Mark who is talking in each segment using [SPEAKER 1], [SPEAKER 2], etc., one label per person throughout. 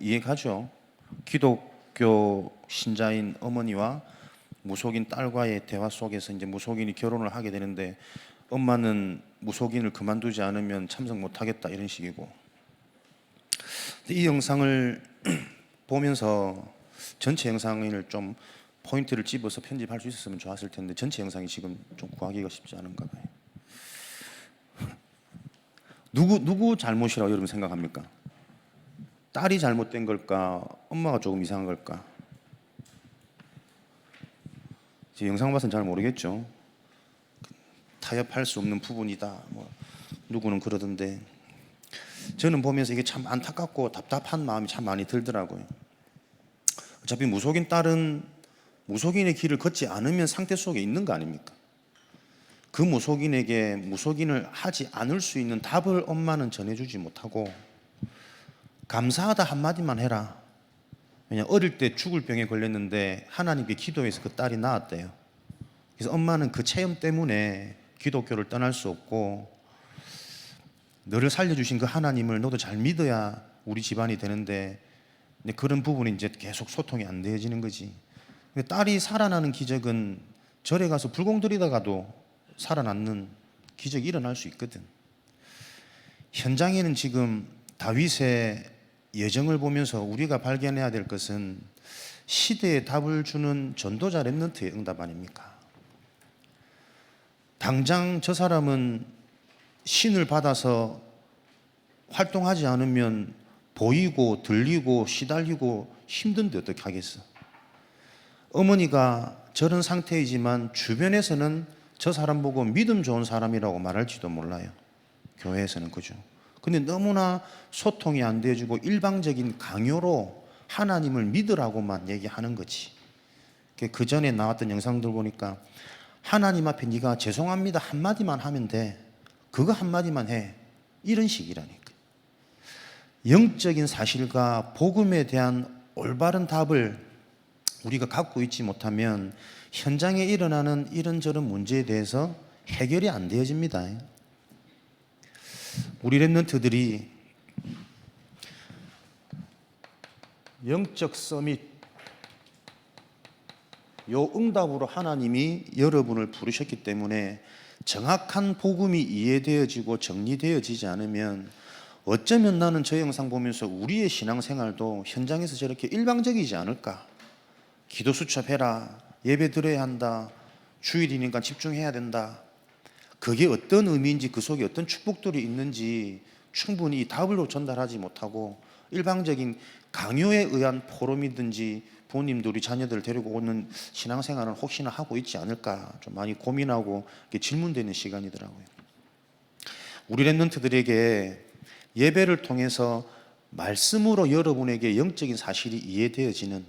[SPEAKER 1] 이해가죠? 기독교 신자인 어머니와 무속인 딸과의 대화 속에서 이제 무속인이 결혼을 하게 되는데 엄마는 무속인을 그만두지 않으면 참석 못하겠다 이런 식이고, 이 영상을 보면서 전체 영상을 좀 포인트를 집어서 편집할 수 있었으면 좋았을 텐데 전체 영상이 지금 좀 구하기가 쉽지 않은가 봐요. 누구 잘못이라고 여러분 생각합니까? 딸이 잘못된 걸까? 엄마가 조금 이상한 걸까? 영상 봐서는 잘 모르겠죠. 타협할 수 없는 부분이다. 누구는 그러던데, 저는 보면서 이게 참 안타깝고 답답한 마음이 참 많이 들더라고요. 어차피 무속인 딸은 무속인의 길을 걷지 않으면 상태 속에 있는 거 아닙니까? 그 무속인에게 무속인을 하지 않을 수 있는 답을 엄마는 전해주지 못하고, 감사하다 한마디만 해라. 왜냐, 어릴 때 죽을 병에 걸렸는데 하나님께 기도해서 그 딸이 나았대요. 그래서 엄마는 그 체험 때문에 기독교를 떠날 수 없고, 너를 살려주신 그 하나님을 너도 잘 믿어야 우리 집안이 되는데, 그런 부분이 이제 계속 소통이 안 되어지는 거지. 딸이 살아나는 기적은 절에 가서 불공 들이다가도 살아남는 기적이 일어날 수 있거든. 현장에는 지금 다윗의 예정을 보면서 우리가 발견해야 될 것은 시대에 답을 주는 전도자 렘넌트의 응답 아닙니까? 당장 저 사람은 신을 받아서 활동하지 않으면 보이고 들리고 시달리고 힘든데 어떻게 하겠어? 어머니가 저런 상태이지만 주변에서는 저 사람 보고 믿음 좋은 사람이라고 말할지도 몰라요. 교회에서는. 그죠? 근데 너무나 소통이 안 되어지고 일방적인 강요로 하나님을 믿으라고만 얘기하는 거지. 그 전에 나왔던 영상들 보니까 하나님 앞에 네가 죄송합니다 한마디만 하면 돼. 그거 한마디만 해. 이런 식이라니까. 영적인 사실과 복음에 대한 올바른 답을 우리가 갖고 있지 못하면 현장에 일어나는 이런저런 문제에 대해서 해결이 안 되어집니다. 우리 렘넌트들이 영적 서밋, 요 응답으로 하나님이 여러분을 부르셨기 때문에 정확한 복음이 이해되어지고 정리되어지지 않으면 어쩌면 나는 저 영상 보면서 우리의 신앙생활도 현장에서 저렇게 일방적이지 않을까. 기도 수첩해라, 예배 드려야 한다, 주일이니까 집중해야 된다. 그게 어떤 의미인지, 그 속에 어떤 축복들이 있는지 충분히 답으로 전달하지 못하고 일방적인 강요에 의한 포럼이든지 부모님들이 자녀들을 데리고 오는 신앙생활은 혹시나 하고 있지 않을까 좀 많이 고민하고 질문되는 시간이더라고요. 우리 렘넌트들에게 예배를 통해서 말씀으로 여러분에게 영적인 사실이 이해되어지는,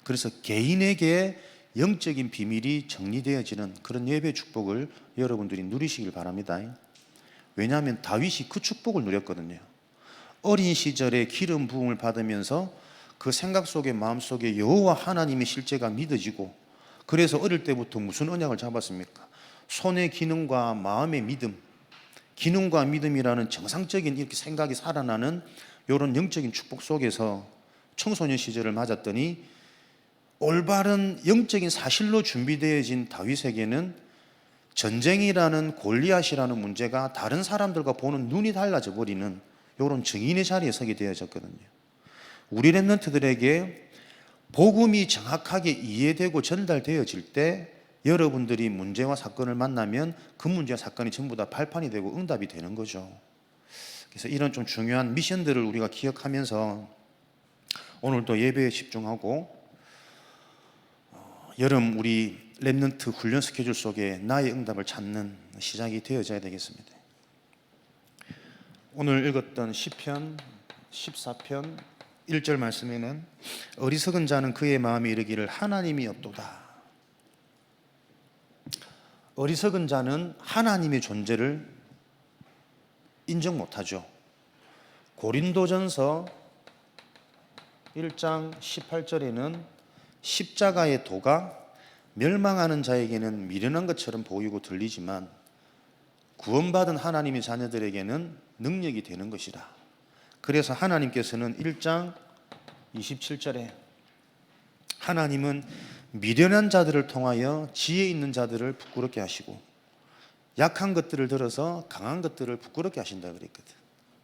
[SPEAKER 1] 그래서 개인에게 영적인 비밀이 정리되어지는 그런 예배 축복을 여러분들이 누리시길 바랍니다. 왜냐하면 다윗이 그 축복을 누렸거든요. 어린 시절에 기름 부음을 받으면서 그 생각 속에 마음 속에 여호와 하나님의 실제가 믿어지고, 그래서 어릴 때부터 무슨 언약을 잡았습니까? 손의 기능과 마음의 믿음, 기능과 믿음이라는 정상적인 이렇게 생각이 살아나는 이런 영적인 축복 속에서 청소년 시절을 맞았더니 올바른 영적인 사실로 준비되어진 다윗에게는 전쟁이라는 골리앗이라는 문제가 다른 사람들과 보는 눈이 달라져 버리는 이런 증인의 자리에 서게 되어졌거든요. 우리 렘넌트들에게 복음이 정확하게 이해되고 전달되어질 때 여러분들이 문제와 사건을 만나면 그 문제와 사건이 전부 다 발판이 되고 응답이 되는 거죠. 그래서 이런 좀 중요한 미션들을 우리가 기억하면서 오늘도 예배에 집중하고 여름 우리 렘넌트 훈련 스케줄 속에 나의 응답을 찾는 시작이 되어져야 되겠습니다. 오늘 읽었던 시편 14편 1절 말씀에는 어리석은 자는 그의 마음에 이르기를 하나님이 없도다. 어리석은 자는 하나님의 존재를 인정 못하죠. 고린도전서 1장 18절에는 십자가의 도가 멸망하는 자에게는 미련한 것처럼 보이고 들리지만 구원받은 하나님의 자녀들에게는 능력이 되는 것이라. 그래서 하나님께서는 1장 27절에 하나님은 미련한 자들을 통하여 지혜 있는 자들을 부끄럽게 하시고 약한 것들을 들어서 강한 것들을 부끄럽게 하신다 그랬거든.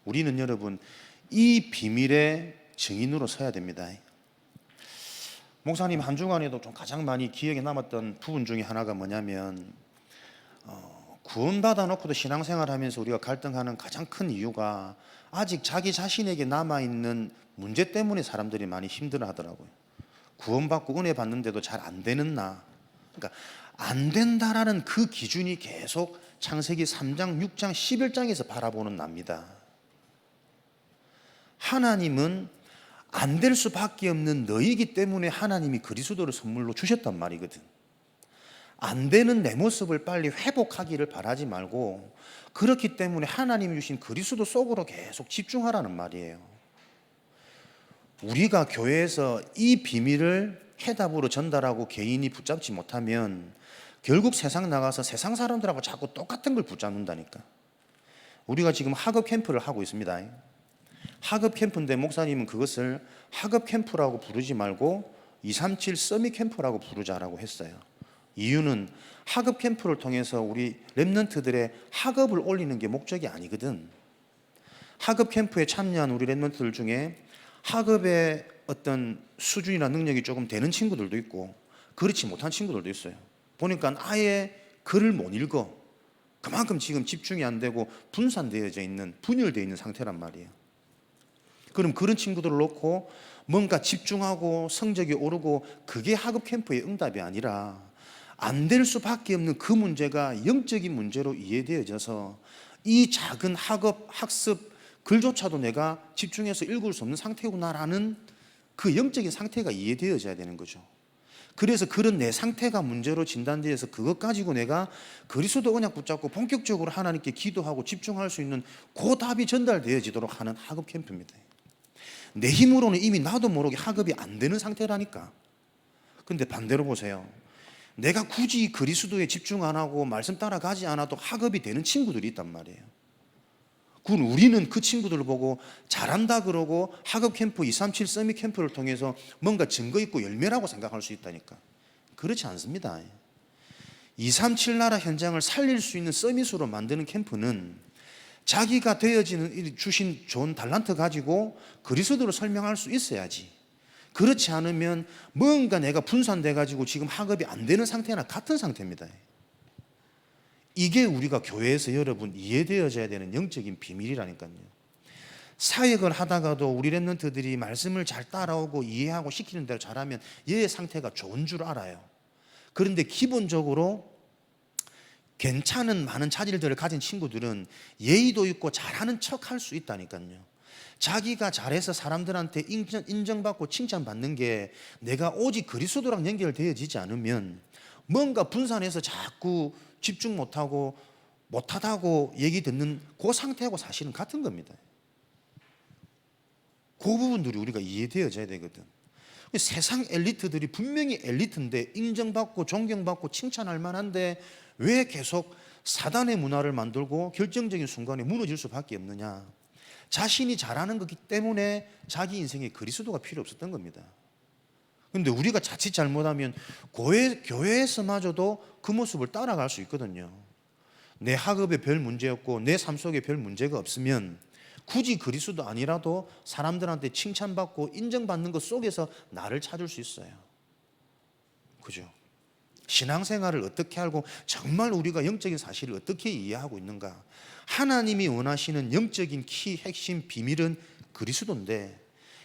[SPEAKER 1] 우리는 여러분 이 비밀의 증인으로 서야 됩니다. 목사님 한 주간에도 좀 가장 많이 기억에 남았던 부분 중에 하나가 뭐냐면 구원받아 놓고도 신앙생활하면서 우리가 갈등하는 가장 큰 이유가 아직 자기 자신에게 남아있는 문제 때문에 사람들이 많이 힘들어하더라고요. 구원받고 은혜 받는데도 잘 안 되는 나, 그러니까 안 된다라는 그 기준이 계속 창세기 3장, 6장, 11장에서 바라보는 납니다. 하나님은 안 될 수밖에 없는 너희이기 때문에 하나님이 그리스도를 선물로 주셨단 말이거든. 안 되는 내 모습을 빨리 회복하기를 바라지 말고 그렇기 때문에 하나님이 주신 그리스도 속으로 계속 집중하라는 말이에요. 우리가 교회에서 이 비밀을 해답으로 전달하고 개인이 붙잡지 못하면 결국 세상 나가서 세상 사람들하고 자꾸 똑같은 걸 붙잡는다니까. 우리가 지금 학업 캠프를 하고 있습니다. 학업 캠프인데 목사님은 그것을 학업 캠프라고 부르지 말고 237 서밋 캠프라고 부르자라고 했어요. 이유는 학업 캠프를 통해서 우리 랩런트들의 학업을 올리는 게 목적이 아니거든. 학업 캠프에 참여한 우리 랩런트들 중에 학업의 어떤 수준이나 능력이 조금 되는 친구들도 있고 그렇지 못한 친구들도 있어요. 보니까 아예 글을 못 읽어. 그만큼 지금 집중이 안 되고 분산되어져 있는, 분열되어 있는 상태란 말이에요. 그럼 그런 친구들을 놓고 뭔가 집중하고 성적이 오르고 그게 학업 캠프의 응답이 아니라 안 될 수밖에 없는 그 문제가 영적인 문제로 이해되어져서 이 작은 학업, 학습, 글조차도 내가 집중해서 읽을 수 없는 상태구나라는 그 영적인 상태가 이해되어져야 되는 거죠. 그래서 그런 내 상태가 문제로 진단되어서 그것 가지고 내가 그리스도 언약 붙잡고 본격적으로 하나님께 기도하고 집중할 수 있는 그 답이 전달되어지도록 하는 학업 캠프입니다. 내 힘으로는 이미 나도 모르게 학업이 안 되는 상태라니까. 근데 반대로 보세요. 내가 굳이 그리스도에 집중 안 하고 말씀 따라가지 않아도 학업이 되는 친구들이 있단 말이에요. 그건 우리는 그 친구들을 보고 잘한다 그러고 학업 캠프 237 서밋 캠프를 통해서 뭔가 증거 있고 열매라고 생각할 수 있다니까. 그렇지 않습니다. 237 나라 현장을 살릴 수 있는 서밋으로 만드는 캠프는 자기가 되어지는 주신 좋은 달란트 가지고 그리스도를 설명할 수 있어야지. 그렇지 않으면 뭔가 내가 분산돼 가지고 지금 학업이 안 되는 상태나 같은 상태입니다. 이게 우리가 교회에서 여러분 이해되어져야 되는 영적인 비밀이라니까요. 사역을 하다가도 우리 랩런트들이 말씀을 잘 따라오고 이해하고 시키는 대로 잘하면 얘의 상태가 좋은 줄 알아요. 그런데 기본적으로 괜찮은 많은 차질들을 가진 친구들은 예의도 있고 잘하는 척 할 수 있다니까요. 자기가 잘해서 사람들한테 인정받고 칭찬받는 게 내가 오직 그리스도랑 연결되어지지 않으면 뭔가 분산해서 자꾸 집중 못하다고 얘기 듣는 그 상태하고 사실은 같은 겁니다. 그 부분들이 우리가 이해되어져야 되거든. 세상 엘리트들이 분명히 엘리트인데 인정받고 존경받고 칭찬할 만한데 왜 계속 사단의 문화를 만들고 결정적인 순간에 무너질 수밖에 없느냐. 자신이 잘하는 거기 때문에 자기 인생에 그리스도가 필요 없었던 겁니다. 그런데 우리가 자칫 잘못하면 교회에서마저도 그 모습을 따라갈 수 있거든요. 내 학업에 별 문제 없고 내 삶 속에 별 문제가 없으면 굳이 그리스도 아니라도 사람들한테 칭찬받고 인정받는 것 속에서 나를 찾을 수 있어요. 그죠? 신앙생활을 어떻게 알고 정말 우리가 영적인 사실을 어떻게 이해하고 있는가. 하나님이 원하시는 영적인 키, 핵심, 비밀은 그리스도인데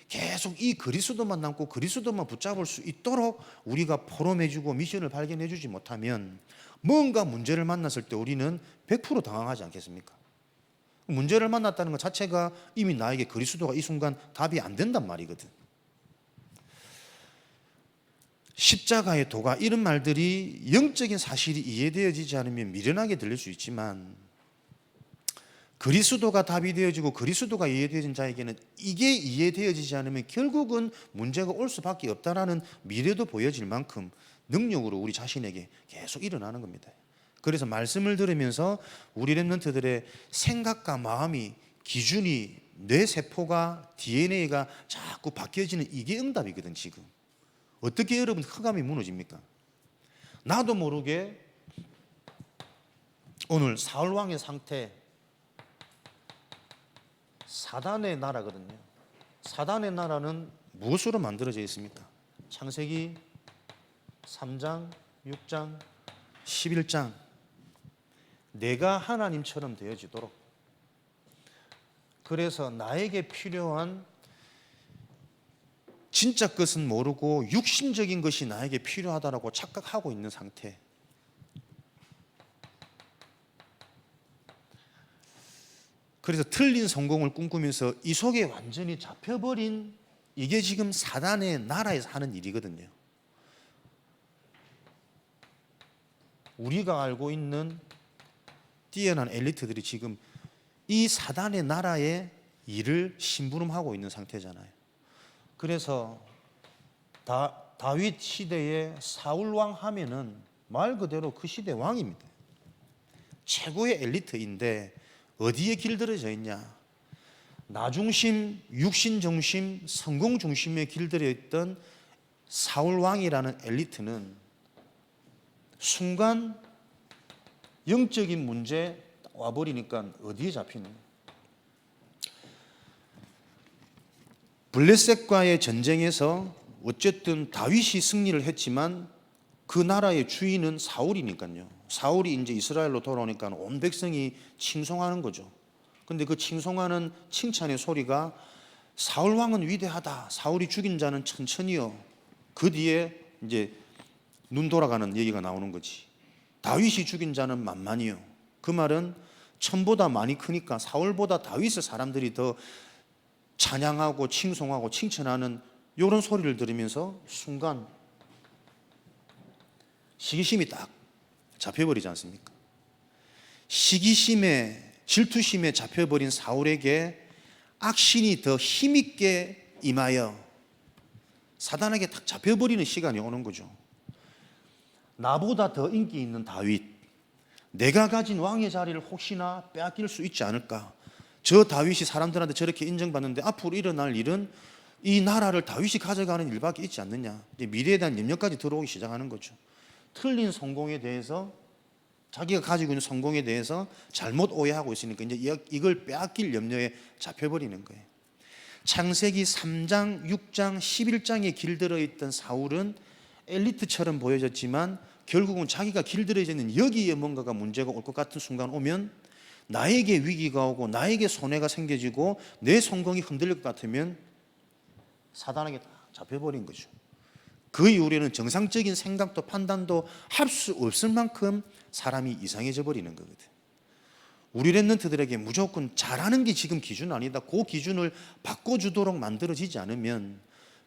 [SPEAKER 1] 계속 이 그리스도만 남고 그리스도만 붙잡을 수 있도록 우리가 포럼해주고 미션을 발견해주지 못하면 뭔가 문제를 만났을 때 우리는 100% 당황하지 않겠습니까? 문제를 만났다는 것 자체가 이미 나에게 그리스도가 이 순간 답이 안 된단 말이거든. 십자가의 도가 이런 말들이 영적인 사실이 이해되어지지 않으면 미련하게 들릴 수 있지만 그리스도가 답이 되어지고 그리스도가 이해되어진 자에게는 이게 이해되어지지 않으면 결국은 문제가 올 수밖에 없다라는 미래도 보여질 만큼 능력으로 우리 자신에게 계속 일어나는 겁니다. 그래서 말씀을 들으면서 우리 랩런트들의 생각과 마음이 기준이 뇌 세포가 DNA가 자꾸 바뀌어지는 이게 응답이거든. 지금 어떻게 여러분 흑암이 무너집니까? 나도 모르게 오늘 사울 왕의 상태, 사단의 나라거든요. 사단의 나라는 무엇으로 만들어져 있습니까? 창세기 3장, 6장, 11장. 내가 하나님처럼 되어지도록, 그래서 나에게 필요한 진짜 것은 모르고 육신적인 것이 나에게 필요하다라고 착각하고 있는 상태. 그래서 틀린 성공을 꿈꾸면서 이 속에 완전히 잡혀버린, 이게 지금 사단의 나라에서 하는 일이거든요. 우리가 알고 있는 뛰어난 엘리트들이 지금 이 사단의 나라의 일을 심부름하고 있는 상태잖아요. 그래서 다윗 시대의 사울 왕 하면은 말 그대로 그 시대 왕입니다. 최고의 엘리트인데 어디에 길들여져 있냐? 나 중심, 육신 중심, 성공 중심에 길들여 있던 사울 왕이라는 엘리트는 순간 영적인 문제 와버리니까 어디에 잡히는? 블레셋과의 전쟁에서 어쨌든 다윗이 승리를 했지만 그 나라의 주인은 사울이니까요. 사울이 이제 이스라엘로 돌아오니까 온 백성이 칭송하는 거죠. 근데 그 칭송하는 칭찬의 소리가 사울 왕은 위대하다, 사울이 죽인 자는 천천히요. 그 뒤에 이제 눈 돌아가는 얘기가 나오는 거지. 다윗이 죽인 자는 만만히요. 그 말은 천보다 많이 크니까 사울보다 다윗의 사람들이 더 찬양하고 칭송하고 칭찬하는 이런 소리를 들으면서 순간 시기심이 딱 잡혀버리지 않습니까? 시기심에, 질투심에 잡혀버린 사울에게 악신이 더 힘있게 임하여 사단에게 딱 잡혀버리는 시간이 오는 거죠. 나보다 더 인기 있는 다윗, 내가 가진 왕의 자리를 혹시나 빼앗길 수 있지 않을까? 저 다윗이 사람들한테 저렇게 인정받는데 앞으로 일어날 일은 이 나라를 다윗이 가져가는 일밖에 있지 않느냐? 이제 미래에 대한 염려까지 들어오기 시작하는 거죠. 틀린 성공에 대해서, 자기가 가지고 있는 성공에 대해서 잘못 오해하고 있으니까 이제 이걸 빼앗길 염려에 잡혀버리는 거예요. 창세기 3장, 6장, 11장에 길들어 있던 사울은 엘리트처럼 보여졌지만 결국은 자기가 길들여져 있는 여기에 뭔가가 문제가 올 것 같은 순간 오면 나에게 위기가 오고 나에게 손해가 생겨지고 내 성공이 흔들릴 것 같으면 사단에게 다 잡혀버린 거죠. 그 이후에는 정상적인 생각도 판단도 할 수 없을 만큼 사람이 이상해져 버리는 거거든. 우리 랩런트들에게 무조건 잘하는 게 지금 기준 아니다, 그 기준을 바꿔주도록 만들어지지 않으면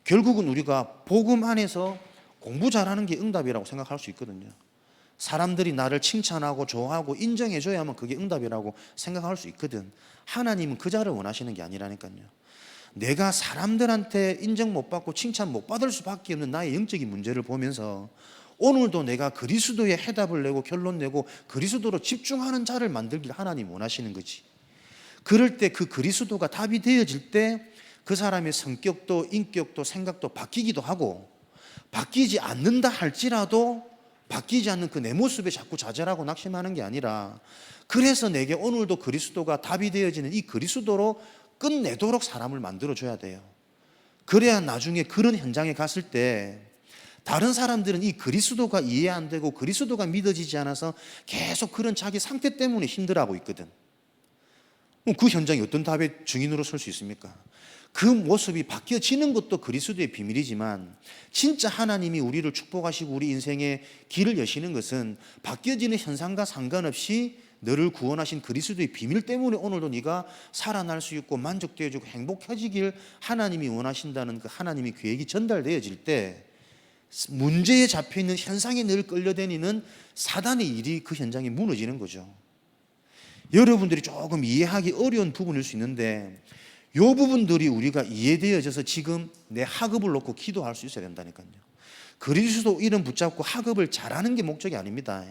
[SPEAKER 1] 결국은 우리가 복음 안에서 공부 잘하는 게 응답이라고 생각할 수 있거든요. 사람들이 나를 칭찬하고 좋아하고 인정해줘야만 그게 응답이라고 생각할 수 있거든. 하나님은 그 자를 원하시는 게 아니라니까요. 내가 사람들한테 인정 못 받고 칭찬 못 받을 수밖에 없는 나의 영적인 문제를 보면서 오늘도 내가 그리스도의 해답을 내고 결론 내고 그리스도로 집중하는 자를 만들길 하나님 원하시는 거지. 그럴 때 그 그리스도가 답이 되어질 때 그 사람의 성격도 인격도 생각도 바뀌기도 하고, 바뀌지 않는다 할지라도 바뀌지 않는 그 내 모습에 자꾸 좌절하고 낙심하는 게 아니라, 그래서 내게 오늘도 그리스도가 답이 되어지는 이 그리스도로 끝내도록 사람을 만들어줘야 돼요. 그래야 나중에 그런 현장에 갔을 때 다른 사람들은 이 그리스도가 이해 안 되고 그리스도가 믿어지지 않아서 계속 그런 자기 상태 때문에 힘들어하고 있거든. 그 현장이 어떤 답의 증인으로 설 수 있습니까? 그 모습이 바뀌어지는 것도 그리스도의 비밀이지만 진짜 하나님이 우리를 축복하시고 우리 인생의 길을 여시는 것은 바뀌어지는 현상과 상관없이 너를 구원하신 그리스도의 비밀 때문에 오늘도 네가 살아날 수 있고 만족되어지고 행복해지길 하나님이 원하신다는 그 하나님의 계획이 전달되어질 때 문제에 잡혀있는 현상에 늘 끌려다니는 사단의 일이 그 현장에 무너지는 거죠. 여러분들이 조금 이해하기 어려운 부분일 수 있는데 이 부분들이 우리가 이해되어져서 지금 내 학업을 놓고 기도할 수 있어야 된다니까요. 그리스도 이름 붙잡고 학업을 잘하는 게 목적이 아닙니다.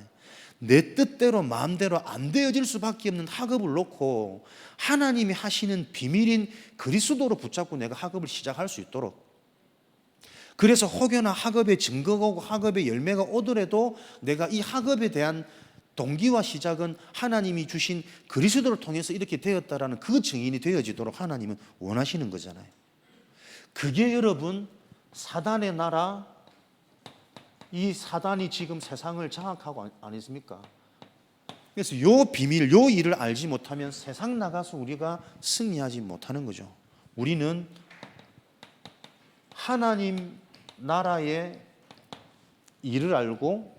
[SPEAKER 1] 내 뜻대로 마음대로 안 되어질 수밖에 없는 학업을 놓고 하나님이 하시는 비밀인 그리스도로 붙잡고 내가 학업을 시작할 수 있도록, 그래서 혹여나 학업의 증거가 오고 학업의 열매가 오더라도 내가 이 학업에 대한 동기와 시작은 하나님이 주신 그리스도를 통해서 이렇게 되었다라는 그 증인이 되어지도록 하나님은 원하시는 거잖아요. 그게 여러분 사단의 나라, 이 사단이 지금 세상을 장악하고 안 있습니까? 그래서 요 비밀, 요 일을 알지 못하면 세상 나가서 우리가 승리하지 못하는 거죠. 우리는 하나님 나라의 일을 알고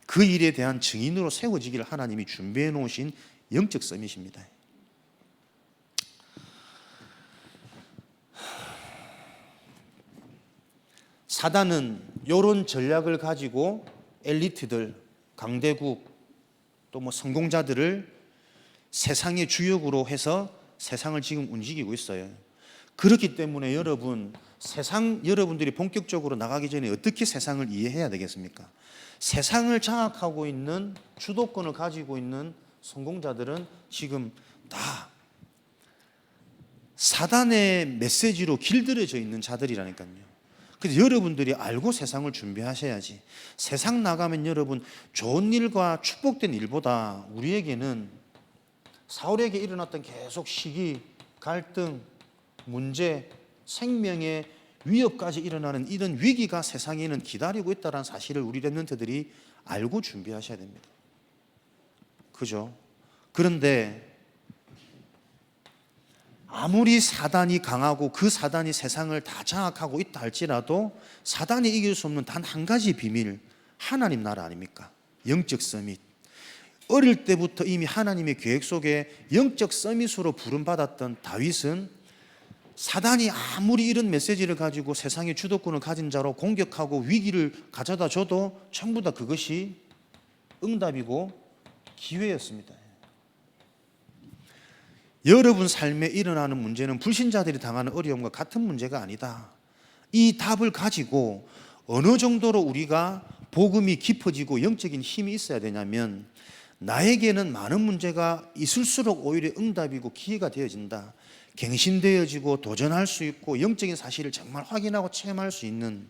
[SPEAKER 1] 그 일에 대한 증인으로 세워지기를 하나님이 준비해 놓으신 영적 서밋입니다. 사단은 이런 전략을 가지고 엘리트들, 강대국, 또 뭐 성공자들을 세상의 주역으로 해서 세상을 지금 움직이고 있어요. 그렇기 때문에 여러분, 여러분들이 본격적으로 나가기 전에 어떻게 세상을 이해해야 되겠습니까? 세상을 장악하고 있는 주도권을 가지고 있는 성공자들은 지금 다 사단의 메시지로 길들여져 있는 자들이라니까요. 그래서 여러분들이 알고 세상을 준비하셔야지. 세상 나가면 여러분 좋은 일과 축복된 일보다 우리에게는 사울에게 일어났던 계속 시기, 갈등, 문제, 생명의 위협까지 일어나는 이런 위기가 세상에는 기다리고 있다는 사실을 우리 렘넌트들이 알고 준비하셔야 됩니다. 그죠? 그런데 아무리 사단이 강하고 그 사단이 세상을 다 장악하고 있다 할지라도 사단이 이길 수 없는 단 한 가지 비밀, 하나님 나라 아닙니까? 영적 서밋. 어릴 때부터 이미 하나님의 계획 속에 영적 서밋으로 부름받았던 다윗은 사단이 아무리 이런 메시지를 가지고 세상의 주도권을 가진 자로 공격하고 위기를 가져다 줘도 전부 다 그것이 응답이고 기회였습니다. 여러분 삶에 일어나는 문제는 불신자들이 당하는 어려움과 같은 문제가 아니다. 이 답을 가지고 어느 정도로 우리가 복음이 깊어지고 영적인 힘이 있어야 되냐면, 나에게는 많은 문제가 있을수록 오히려 응답이고 기회가 되어진다. 갱신되어지고 도전할 수 있고 영적인 사실을 정말 확인하고 체험할 수 있는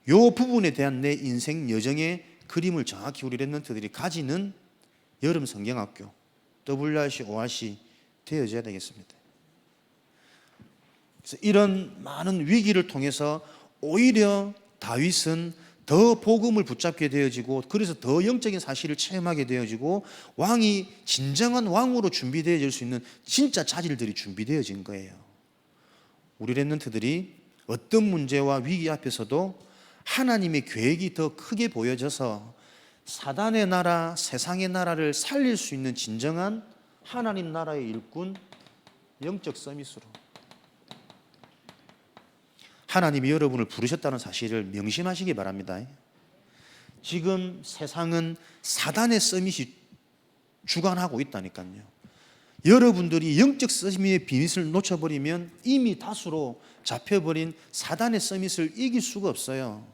[SPEAKER 1] 이 부분에 대한 내 인생 여정의 그림을 정확히 우리 렘넌트들이 가지는 여름 성경학교 WRC, ORC 되어져야 되겠습니다. 그래서 이런 많은 위기를 통해서 오히려 다윗은 더 복음을 붙잡게 되어지고, 그래서 더 영적인 사실을 체험하게 되어지고, 왕이 진정한 왕으로 준비되어질 수 있는 진짜 자질들이 준비되어진 거예요. 우리 렘넌트들이 어떤 문제와 위기 앞에서도 하나님의 계획이 더 크게 보여져서 사단의 나라, 세상의 나라를 살릴 수 있는 진정한 하나님 나라의 일꾼, 영적 서밋으로 하나님이 여러분을 부르셨다는 사실을 명심하시기 바랍니다. 지금 세상은 사단의 서밋이 주관하고 있다니까요. 여러분들이 영적 서밋의 비밀을 놓쳐버리면 이미 다수로 잡혀버린 사단의 서밋을 이길 수가 없어요.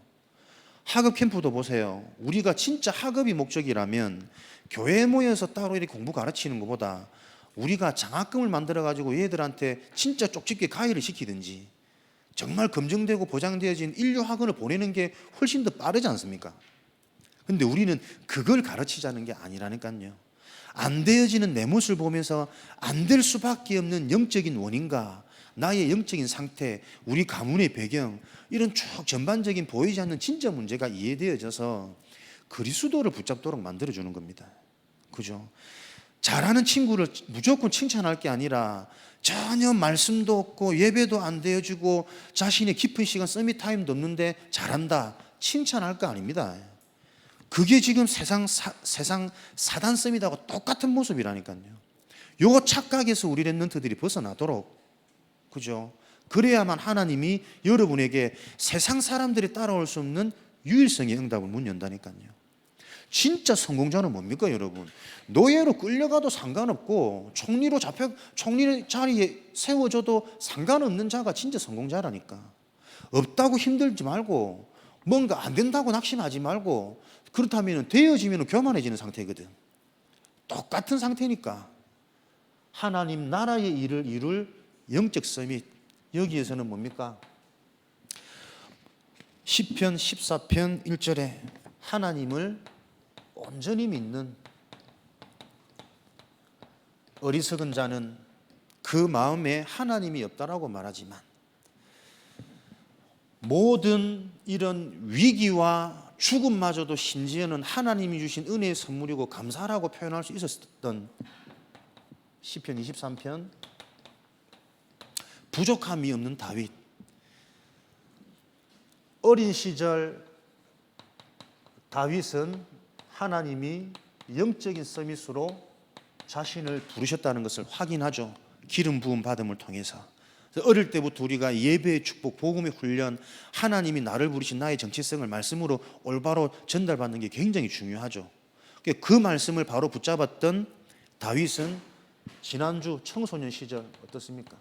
[SPEAKER 1] 학업 캠프도 보세요. 우리가 진짜 학업이 목적이라면 교회에 모여서 따로 이렇게 공부 가르치는 것보다 우리가 장학금을 만들어가지고 얘들한테 진짜 쪽집게 가해를 시키든지 정말 검증되고 보장되어진 인류학원을 보내는 게 훨씬 더 빠르지 않습니까? 근데 우리는 그걸 가르치자는 게 아니라니까요. 안 되어지는 내 모습을 보면서 안 될 수밖에 없는 영적인 원인과 나의 영적인 상태, 우리 가문의 배경, 이런 쭉 전반적인 보이지 않는 진짜 문제가 이해되어져서 그리스도를 붙잡도록 만들어주는 겁니다. 그죠? 잘하는 친구를 무조건 칭찬할 게 아니라 전혀 말씀도 없고 예배도 안 되어주고 자신의 깊은 시간 서밋 타임도 없는데 잘한다, 칭찬할 거 아닙니다. 그게 지금 세상 사단 서밋하고 똑같은 모습이라니까요. 요 착각에서 우리 렘넌트들이 벗어나도록, 그죠? 그래야만 하나님이 여러분에게 세상 사람들이 따라올 수 없는 유일성의 응답을 문 연다니까요. 진짜 성공자는 뭡니까 여러분? 노예로 끌려가도 상관없고 총리 자리에 세워줘도 상관없는 자가 진짜 성공자라니까. 없다고 힘들지 말고 뭔가 안 된다고 낙심하지 말고, 그렇다면 되어지면 교만해지는 상태거든. 똑같은 상태니까. 하나님 나라의 일을 이룰 영적 서밋, 여기에서는 뭡니까? 시편 14편 1절에 하나님을 온전히 믿는 어리석은 자는 그 마음에 하나님이 없다라고 말하지만, 모든 이런 위기와 죽음마저도 심지어는 하나님이 주신 은혜의 선물이고 감사라고 표현할 수 있었던 시편 23편, 부족함이 없는 다윗. 어린 시절 다윗은 하나님이 영적인 서밋으로 자신을 부르셨다는 것을 확인하죠. 기름 부음 받음을 통해서. 어릴 때부터 우리가 예배의 축복, 복음의 훈련, 하나님이 나를 부르신 나의 정체성을 말씀으로 올바로 전달받는 게 굉장히 중요하죠. 그 말씀을 바로 붙잡았던 다윗은 지난주 청소년 시절 어떻습니까?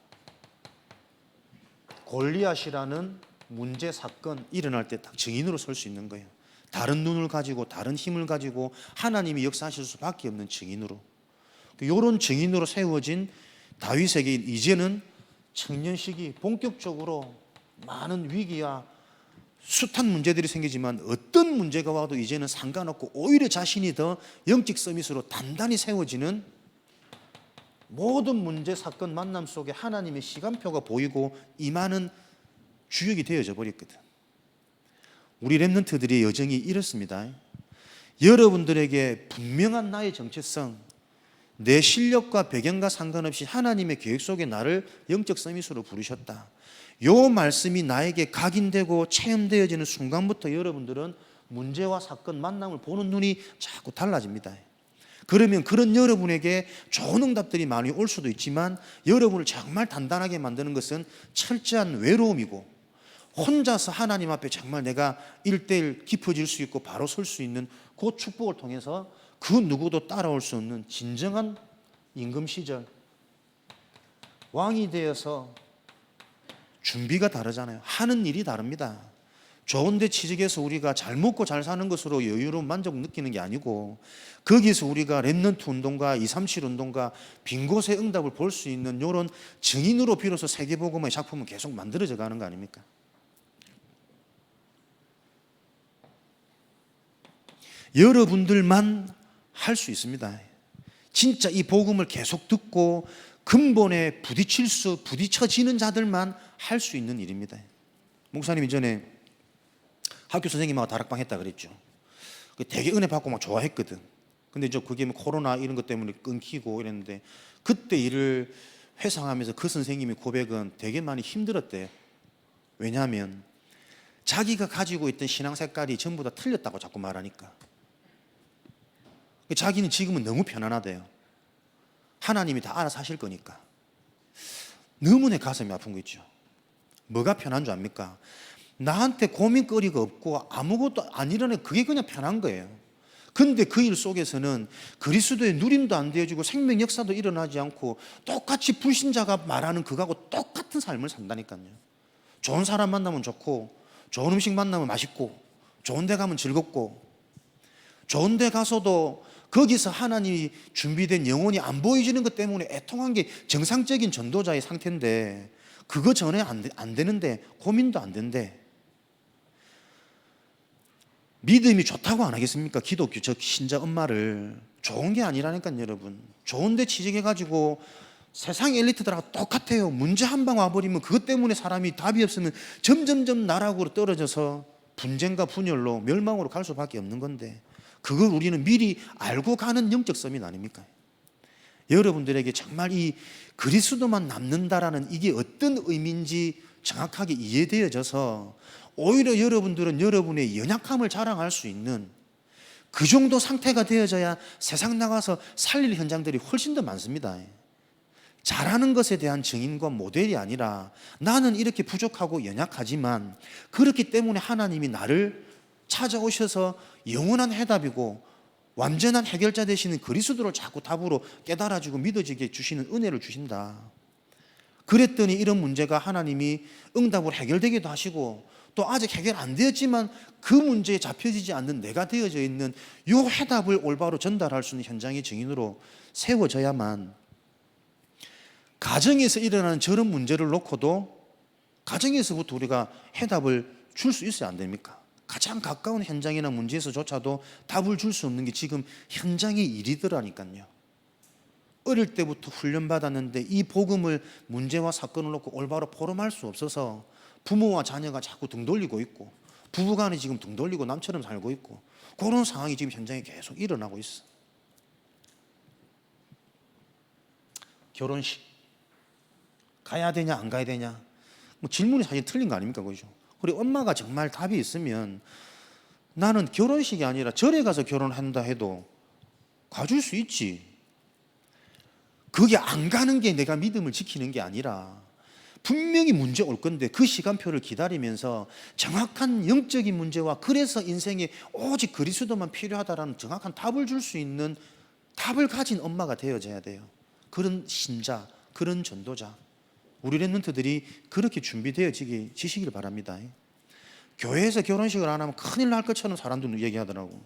[SPEAKER 1] 골리앗이라는 문제 사건 일어날 때 딱 증인으로 설 수 있는 거예요. 다른 눈을 가지고 다른 힘을 가지고 하나님이 역사하실 수밖에 없는 증인으로, 이런 증인으로 세워진 다윗에게 이제는 청년 시기 본격적으로 많은 위기와 숱한 문제들이 생기지만 어떤 문제가 와도 이제는 상관없고 오히려 자신이 더 영적 서밋으로 단단히 세워지는, 모든 문제 사건 만남 속에 하나님의 시간표가 보이고 임하는 주역이 되어져 버렸거든. 우리 렘넌트들의 여정이 이렇습니다. 여러분들에게 분명한 나의 정체성, 내 실력과 배경과 상관없이 하나님의 계획 속에 나를 영적 서밋으로 부르셨다. 요 말씀이 나에게 각인되고 체험되어지는 순간부터 여러분들은 문제와 사건 만남을 보는 눈이 자꾸 달라집니다. 그러면 그런 여러분에게 좋은 응답들이 많이 올 수도 있지만, 여러분을 정말 단단하게 만드는 것은 철저한 외로움이고, 혼자서 하나님 앞에 정말 내가 1:1 깊어질 수 있고 바로 설 수 있는 그 축복을 통해서 그 누구도 따라올 수 없는 진정한 임금 시절, 왕이 되어서 준비가 다르잖아요. 하는 일이 다릅니다. 좋은데 취직해서 우리가 잘 먹고 잘 사는 것으로 여유로운 만족 느끼는 게 아니고, 거기서 우리가 렘넌트 운동가, 237 운동가, 빈 곳의 응답을 볼 수 있는 이런 증인으로 비로소 세계복음의 작품은 계속 만들어져 가는 거 아닙니까? 여러분들만 할 수 있습니다. 진짜 이 복음을 계속 듣고 근본에 부딪혀지는 자들만 할 수 있는 일입니다. 목사님이 전에 학교 선생님하고 다락방 했다 그랬죠. 되게 은혜 받고 막 좋아했거든. 근데 그게 코로나 이런 것 때문에 끊기고 이랬는데, 그때 일을 회상하면서 그 선생님의 고백은 되게 많이 힘들었대요. 왜냐하면 자기가 가지고 있던 신앙 색깔이 전부 다 틀렸다고 자꾸 말하니까. 자기는 지금은 너무 편안하대요. 하나님이 다 알아서 하실 거니까. 너무 내 가슴이 아픈 거 있죠. 뭐가 편한 줄 압니까? 나한테 고민거리가 없고 아무것도 안 일어나요. 그게 그냥 편한 거예요. 근데 그 일 속에서는 그리스도의 누림도 안 되어지고 생명 역사도 일어나지 않고 똑같이 불신자가 말하는 그거하고 똑같은 삶을 산다니까요. 좋은 사람 만나면 좋고, 좋은 음식 만나면 맛있고, 좋은 데 가면 즐겁고, 좋은 데 가서도 거기서 하나님이 준비된 영혼이 안 보여지는 것 때문에 애통한 게 정상적인 전도자의 상태인데, 그거 전에 안 되는데, 고민도 안 된대. 믿음이 좋다고 안 하겠습니까? 기독교 저 신자 엄마를. 좋은 게 아니라니까요, 여러분. 좋은데 취직해가지고 세상 엘리트들하고 똑같아요. 문제 한 방 와버리면 그것 때문에 사람이 답이 없으면 점점점 나락으로 떨어져서 분쟁과 분열로 멸망으로 갈 수밖에 없는 건데, 그걸 우리는 미리 알고 가는 영적 서밋 아닙니까? 여러분들에게 정말 이 그리스도만 남는다라는 이게 어떤 의미인지 정확하게 이해되어져서, 오히려 여러분들은 여러분의 연약함을 자랑할 수 있는 그 정도 상태가 되어져야 세상 나가서 살릴 현장들이 훨씬 더 많습니다. 잘하는 것에 대한 증인과 모델이 아니라, 나는 이렇게 부족하고 연약하지만 그렇기 때문에 하나님이 나를 찾아오셔서 영원한 해답이고 완전한 해결자 되시는 그리스도를 자꾸 답으로 깨달아지고 믿어지게 주시는 은혜를 주신다. 그랬더니 이런 문제가 하나님이 응답으로 해결되기도 하시고, 또 아직 해결 안 되었지만 그 문제에 잡혀지지 않는 내가 되어져 있는 요 해답을 올바로 전달할 수 있는 현장의 증인으로 세워져야만, 가정에서 일어나는 저런 문제를 놓고도 가정에서부터 우리가 해답을 줄 수 있어야 안 됩니까? 가장 가까운 현장이나 문제에서조차도 답을 줄 수 없는 게 지금 현장의 일이더라니까요. 어릴 때부터 훈련받았는데 이 복음을, 문제와 사건을 놓고 올바로 포럼할 수 없어서 부모와 자녀가 자꾸 등 돌리고 있고, 부부간에 지금 등 돌리고 남처럼 살고 있고, 그런 상황이 지금 현장에 계속 일어나고 있어. 결혼식 가야 되냐 안 가야 되냐, 뭐 질문이 사실 틀린 거 아닙니까? 그죠? 그리고 엄마가 정말 답이 있으면 나는 결혼식이 아니라 절에 가서 결혼한다 해도 가줄 수 있지. 그게 안 가는 게 내가 믿음을 지키는 게 아니라, 분명히 문제 올 건데 그 시간표를 기다리면서 정확한 영적인 문제와, 그래서 인생에 오직 그리스도만 필요하다라는 정확한 답을 줄 수 있는 답을 가진 엄마가 되어져야 돼요. 그런 신자, 그런 전도자, 우리 랩런트들이 그렇게 준비되어지시길 바랍니다. 교회에서 결혼식을 안 하면 큰일 날 것처럼 사람들은 얘기하더라고.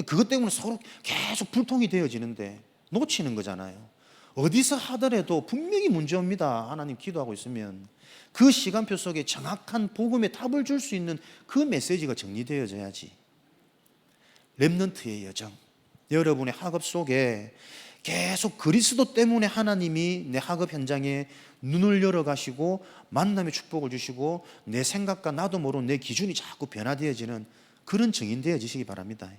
[SPEAKER 1] 그것 때문에 서로 계속 불통이 되어지는데 놓치는 거잖아요. 어디서 하더라도 분명히 문제 옵니다. 하나님 기도하고 있으면 그 시간표 속에 정확한 복음의 답을 줄 수 있는 그 메시지가 정리되어져야지. 랩런트의 여정, 여러분의 학업 속에 계속 그리스도 때문에 하나님이 내 학업 현장에 눈을 열어가시고 만남의 축복을 주시고, 내 생각과 나도 모르는 내 기준이 자꾸 변화되어지는 그런 증인 되어지시기 바랍니다.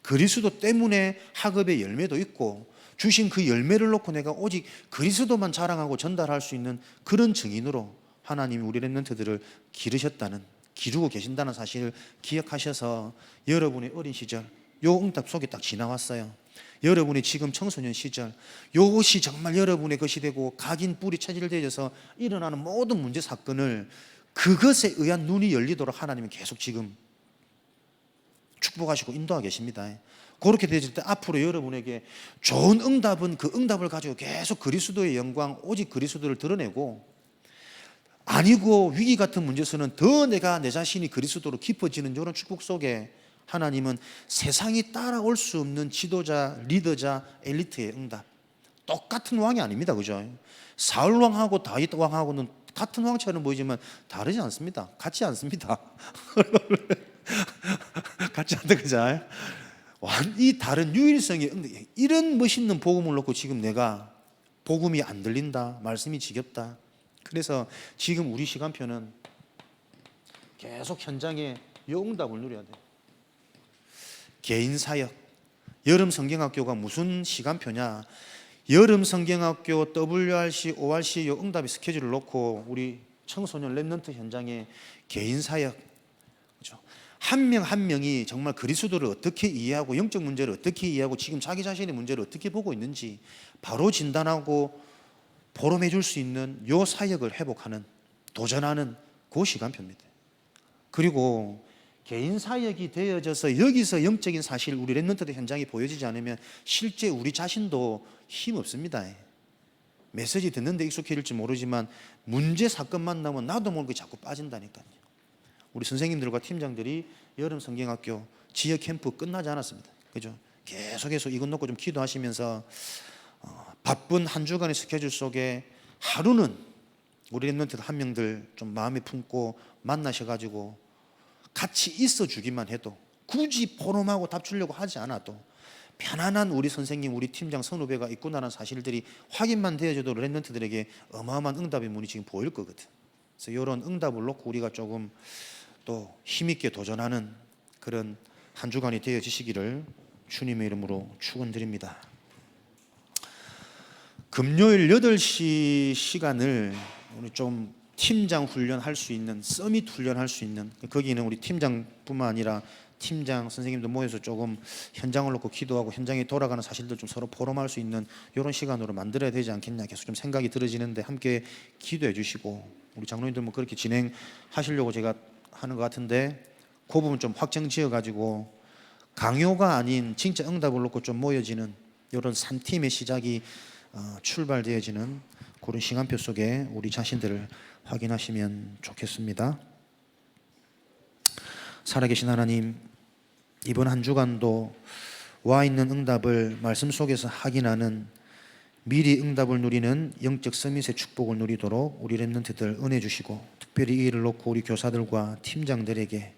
[SPEAKER 1] 그리스도 때문에 학업의 열매도 있고, 주신 그 열매를 놓고 내가 오직 그리스도만 자랑하고 전달할 수 있는 그런 증인으로 하나님이 우리 랩런트들을 기르고 계신다는 사실을 기억하셔서, 여러분의 어린 시절 요 응답 속에 딱 지나왔어요. 여러분이 지금 청소년 시절, 이것이 정말 여러분의 것이 되고 각인 뿌리 체질되어져서 일어나는 모든 문제 사건을, 그것에 의한 눈이 열리도록 하나님은 계속 지금 축복하시고 인도하고 계십니다. 그렇게 되질 때 앞으로 여러분에게 좋은 응답은 그 응답을 가지고 계속 그리스도의 영광, 오직 그리스도를 드러내고, 아니고 위기 같은 문제에서는 더 내가 내 자신이 그리스도로 깊어지는 이런 축복 속에 하나님은 세상이 따라올 수 없는 지도자, 리더자, 엘리트의 응답, 똑같은 왕이 아닙니다. 그죠? 사울 왕하고 다윗 왕하고는 같은 왕처럼 보이지만 다르지 않습니다. 같지 않습니다. 같지 않다, 그죠? 이 다른 유일성의 응답, 이런 멋있는 복음을 놓고 지금 내가 복음이 안 들린다, 말씀이 지겹다. 그래서 지금 우리 시간표는 계속 현장에 이 응답을 누려야 돼요. 개인 사역, 여름 성경학교가 무슨 시간표냐? 여름 성경학교 WRC, ORC 이 응답의 스케줄을 놓고 우리 청소년 랩런트 현장에 개인 사역, 그렇죠? 한 명 한 명이 정말 그리스도를 어떻게 이해하고, 영적 문제를 어떻게 이해하고, 지금 자기 자신의 문제를 어떻게 보고 있는지 바로 진단하고 포럼해 줄 수 있는 요 사역을 회복하는, 도전하는 그 시간표입니다. 그리고 개인 사역이 되어져서 여기서 영적인 사실, 우리 랩런트들 현장이 보여지지 않으면 실제 우리 자신도 힘없습니다. 메시지 듣는데 익숙해질지 모르지만 문제 사건 만나면 나도 모르게 자꾸 빠진다니까요. 우리 선생님들과 팀장들이 여름 성경학교 지역 캠프 끝나지 않았습니다. 그죠? 계속해서 이것 놓고 좀 기도하시면서 바쁜 한 주간의 스케줄 속에 하루는 우리 랩런트들 한 명들 좀 마음에 품고 만나셔가지고 같이 있어 주기만 해도, 굳이 포럼하고 답 주려고 하지 않아도 편안한 우리 선생님, 우리 팀장, 선후배가 있구나라는 사실들이 확인만 되어져도 랩런트들에게 어마어마한 응답의 문이 지금 보일 거거든. 그래서 이런 응답을 놓고 우리가 조금 또 힘있게 도전하는 그런 한 주간이 되어지시기를 주님의 이름으로 축원드립니다. 금요일 8시 시간을 우리 좀 팀장 훈련할 수 있는, 서밋 훈련할 수 있는, 거기는 우리 팀장뿐만 아니라 팀장 선생님도 모여서 조금 현장을 놓고 기도하고 현장에 돌아가는 사실들 좀 서로 포럼할 수 있는 이런 시간으로 만들어야 되지 않겠냐 계속 좀 생각이 들어지는데, 함께 기도해 주시고, 우리 장로님들 뭐 그렇게 진행하시려고 제가 하는 것 같은데 그 부분 좀 확정 지어 가지고 강요가 아닌 진짜 응답을 놓고 좀 모여지는 이런 3팀의 시작이 출발되어지는 그 그런 시간표 속에 우리 자신들을 확인하시면 좋겠습니다. 살아계신 하나님, 이번 한 주간도 와 있는 응답을 말씀 속에서 확인하는 미리 응답을 누리는 영적 서밋의 축복을 누리도록 우리 렘넌트들 은혜 주시고, 특별히 이 일을 놓고 우리 교사들과 팀장들에게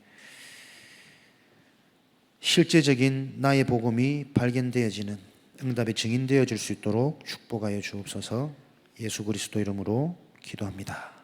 [SPEAKER 1] 실제적인 나의 복음이 발견되어지는 응답의 증인되어질 수 있도록 축복하여 주옵소서. 예수 그리스도 이름으로 기도합니다.